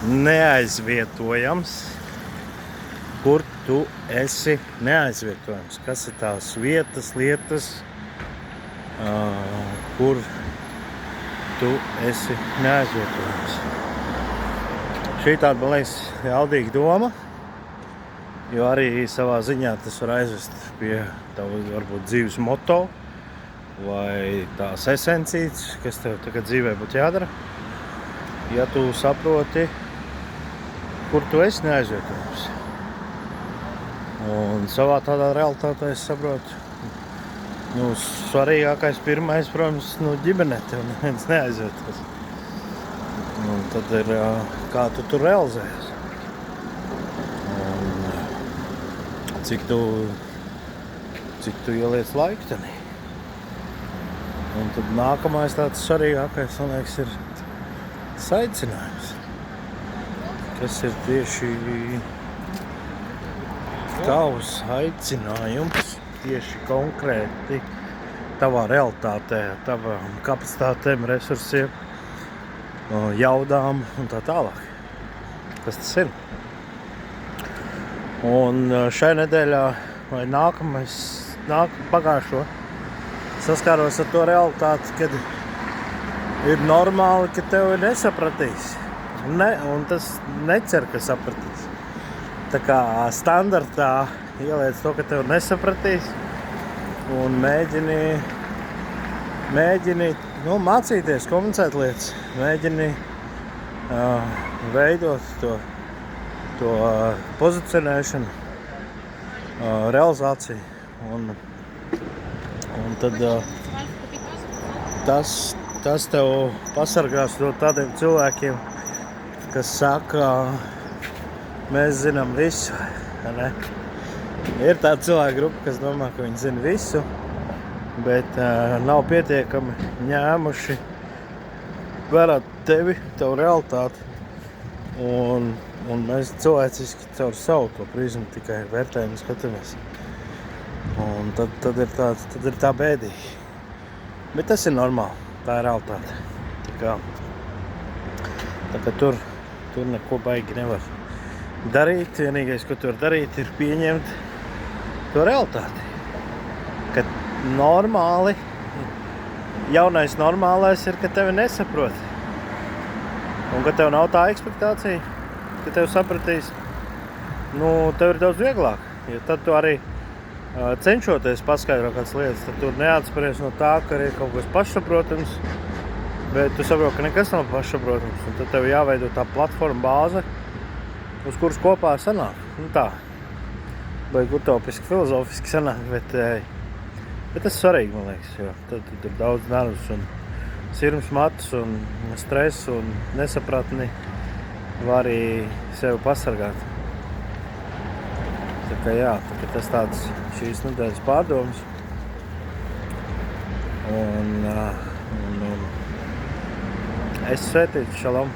neaizvietojams. Kur tu esi neaizvietojams? Kas ir tās vietas, lietas, kur tu esi neaizvietojams? Šī tāda, man liekas, jaudīga doma, jo arī savā ziņā tas var aizvest pie tavu, varbūt, dzīves moto vai tās esencijas, kas tev tagad dzīvē būtu jādara. Ja tu saproti, kur tu esi neaizvietojams. Un savā tādā realitātē es saprotu, svarīgākais pirmais, protams, ģimenē tev neviens neaizvietos. Un tad ir, kā tu tur realizējies. Un cik tu ieliec laiku tenī. Un tad nākamais tāds svarīgākais, man liekas, ir aicinājums. Kas ir tieši tavs aicinājums, tieši konkrēti tavā realitātē, tavām kapacitātēm, resursiem, jaudām un tā tālāk. Kas tas ir? Un šai nedēļā vai pagājušo saskāros ar to realitāti, kad ir normāli, ka tev ir nesapratīs. Un tas necer, ka sapratīs. Tā kā standartā ieliec to, ka tev nesapratīs un mēģini mācīties, komunicēt lietas, mēģini veidot to pozicionēšanu, realizāciju. Un tad tas tev pasargās no tādiem cilvēkiem, kas saka, mēs zinām visu. Ne? Ir tāda cilvēka grupa, kas domā, ka viņi zina visu, bet nav pietiekami ņēmuši vērā tevi, tavu realitāti. Un mēs cilvēciski caur savu to prizmu tikai vērtējam un skatāmies. Un tad ir tā bēdīgi. Bet tas ir normāli, tā ir realitāte. Tā kā tur neko baigi nevar darīt. Vienīgais, ko tu vari darīt, ir pieņemt to realitāti. Ka normāli, jaunais normālais ir, ka tevi nesaprot. Un ka tev nav tā ekspektācija, ka tev sapratīs, tev ir daudz vieglāk. Jo tad tu arī cenšoties paskaidrot kādas lietas, tad tu neatspēries no tā, ka ir kaut kas pašsaprotams, bet tu saproti, ka nekas nav pašsaprotams. Un tad tev jāveido tā platforma bāze, uz kuras kopā sanāk. Tā, vai utopiski, filozofiski sanāk, bet tas svarīgi, man liekas, jo tad ir daudz nervus un sirms matus un stress un nesapratni var arī sevi pasargāt. Tā kā tas tāds šīs nedēļas pārdomas. Un es svētītu, šalom.